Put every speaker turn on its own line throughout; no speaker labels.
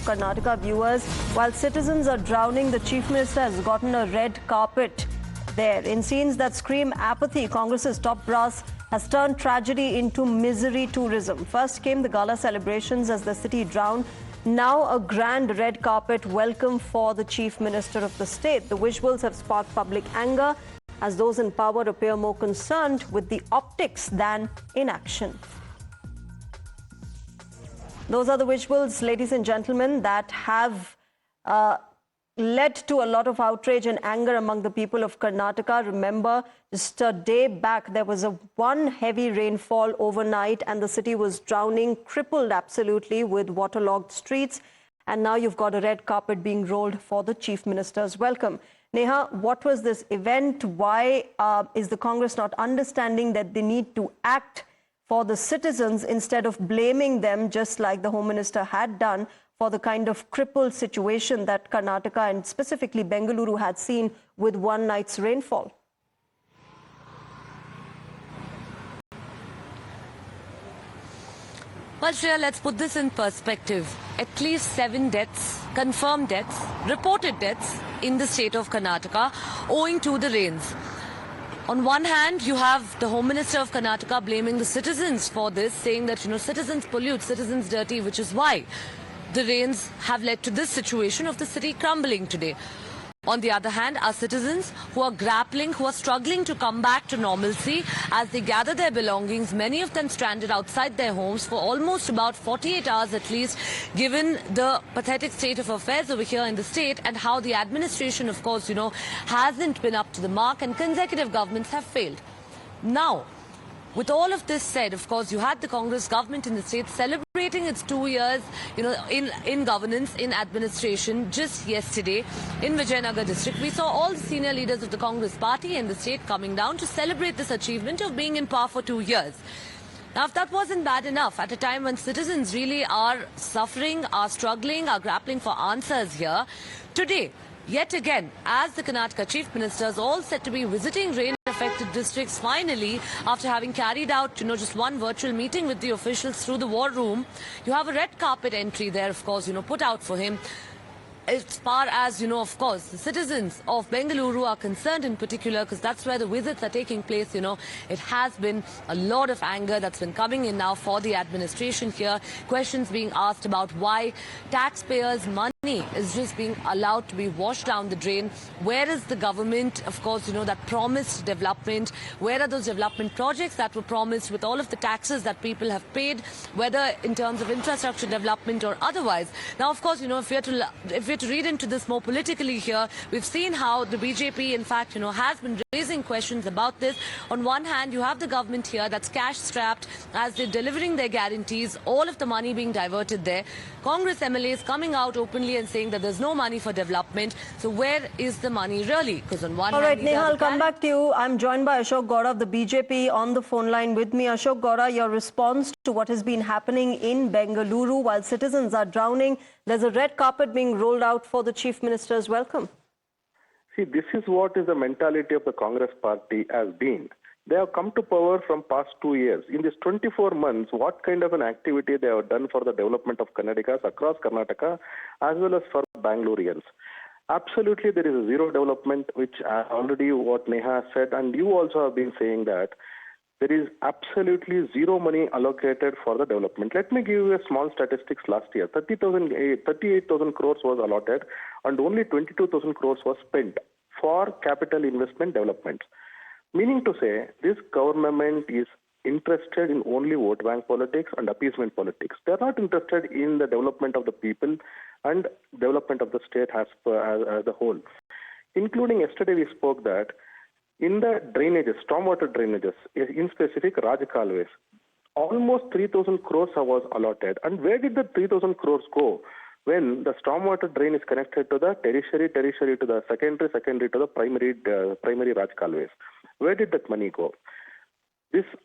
Karnataka viewers. While citizens are drowning, the Chief Minister has gotten a red carpet there. In scenes that scream apathy, Congress's top brass has turned tragedy into misery tourism. First came the Gala celebrations as the city drowned. Now a grand red carpet welcome for the Chief Minister of the state. The visuals have sparked public anger as those in power appear more concerned with the optics than inaction. Those are the visuals, ladies and gentlemen, that have led to a lot of outrage and anger among the people of Karnataka. Remember, just a day back, there was one heavy rainfall overnight and the city was drowning, crippled absolutely with waterlogged streets. And now you've got a red carpet being rolled for the Chief Minister's welcome. Neha, what was this event? Why is the Congress not understanding that they need to act for the citizens instead of blaming them, just like the Home Minister had done, for the kind of crippled situation that Karnataka and specifically Bengaluru had seen with one night's rainfall?
Well, Shreya, let's put this in perspective. At least 7 deaths, confirmed deaths, reported deaths in the state of Karnataka owing to the rains. On one hand, you have the Home Minister of Karnataka blaming the citizens for this, saying that, citizens pollute, citizens dirty, which is why the rains have led to this situation of the city crumbling today. On the other hand, our citizens who are grappling, who are struggling to come back to normalcy as they gather their belongings, many of them stranded outside their homes for almost about 48 hours at least, given the pathetic state of affairs over here in the state and how the administration, of course, hasn't been up to the mark and consecutive governments have failed. Now, with all of this said, of course, you had the Congress government in the state celebrating its 2 years, in governance, in administration. Just yesterday in Vijayanagar district, we saw all the senior leaders of the Congress party in the state coming down to celebrate this achievement of being in power for 2 years. Now, if that wasn't bad enough, at a time when citizens really are suffering, are struggling, are grappling for answers here, today, yet again, as the Karnataka Chief Minister is all set to be visiting rain-affected districts finally, after having carried out, just one virtual meeting with the officials through the war room, you have a red carpet entry there, of course, put out for him. As far as, of course, the citizens of Bengaluru are concerned in particular, because that's where the visits are taking place, it has been a lot of anger that's been coming in now for the administration here. Questions being asked about why taxpayers' money is just being allowed to be washed down the drain. Where is the government, of course, that promised development? Where are those development projects that were promised with all of the taxes that people have paid, whether in terms of infrastructure development or otherwise? Now, of course, if we're to read into this more politically here, we've seen how the BJP, in fact, has been raising questions about this. On one hand, you have the government here that's cash-strapped as they're delivering their guarantees, all of the money being diverted there. Congress MLAs coming out openly and saying that there's no money for development. So where is the money really? Because on one hand...
All right, Neha, I'll come back to you. I'm joined by Ashok Gaura of the BJP on the phone line with me. Ashok Gaura, your response to what has been happening in Bengaluru while citizens are drowning. There's a red carpet being rolled out for the Chief Minister's welcome.
See, this is what is the mentality of the Congress party has been. They have come to power from past 2 years. In these 24 months, what kind of an activity they have done for the development of Kannadigas across Karnataka as well as for Bangaloreans? Absolutely, there is a zero development, which already what Neha said, and you also have been saying that there is absolutely zero money allocated for the development. Let me give you a small statistics last year. 38,000 crores was allotted and only 22,000 crores was spent for capital investment development. Meaning to say, this government is interested in only vote bank politics and appeasement politics. They are not interested in the development of the people and development of the state as a whole. Including yesterday we spoke that in the drainages, stormwater drainages, in specific Rajkalways, almost 3,000 crores was allotted. And where did the 3,000 crores go? When the stormwater drain is connected to the tertiary to the secondary to the primary Rajkalways. Where did that money go?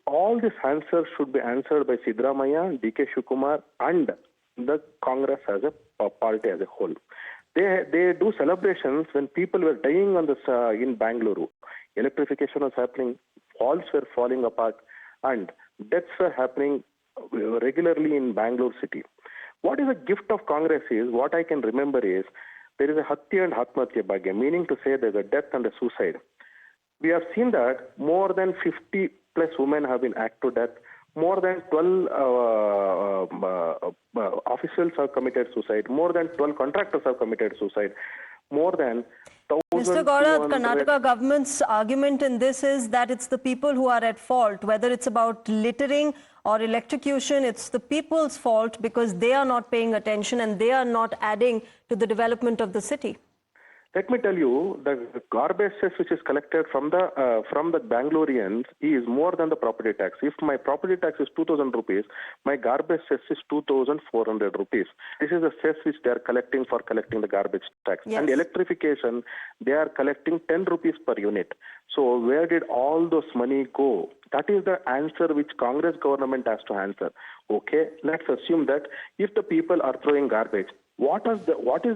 All these answers should be answered by Siddaramaiah, D.K. Shivakumar and the Congress as a party as a whole. They do celebrations when people were dying on in Bengaluru. Electrification was happening, walls were falling apart, and deaths were happening regularly in Bangalore city. What is a gift of Congress is, what I can remember is, there is a Hatya and Atmatya Bhagya, meaning to say there's a death and a suicide. We have seen that more than 50 plus women have been hacked to death. More than 12 officials have committed suicide. More than 12 contractors have committed suicide. More than
Mr. Gaurav, Karnataka government's argument in this is that it's the people who are at fault. Whether it's about littering or electrocution, it's the people's fault because they are not paying attention and they are not adding to the development of the city.
Let me tell you, the garbage cess which is collected from the Bangaloreans is more than the property tax. If my property tax is 2,000 rupees, my garbage cess is 2,400 rupees. This is the cess which they are collecting for collecting the garbage tax.
Yes.
And electrification, they are collecting 10 rupees per unit. So where did all those money go? That is the answer which Congress government has to answer. Okay, let's assume that if the people are throwing garbage, what is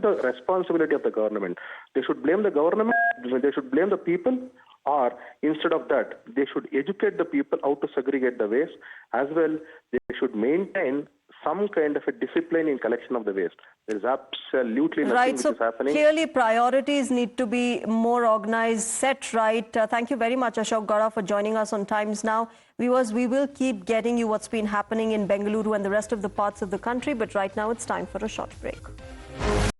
the responsibility of the government? They should blame the government, they should blame the people, or instead of that, they should educate the people how to segregate the waste. As well, they should maintain some kind of a discipline in collection of the waste. There is absolutely nothing which is happening.
Clearly priorities need to be more organized, set right. Thank you very much, Ashok Gaurav, for joining us on Times Now. Viewers, we will keep getting you what's been happening in Bengaluru and the rest of the parts of the country, but right now it's time for a short break.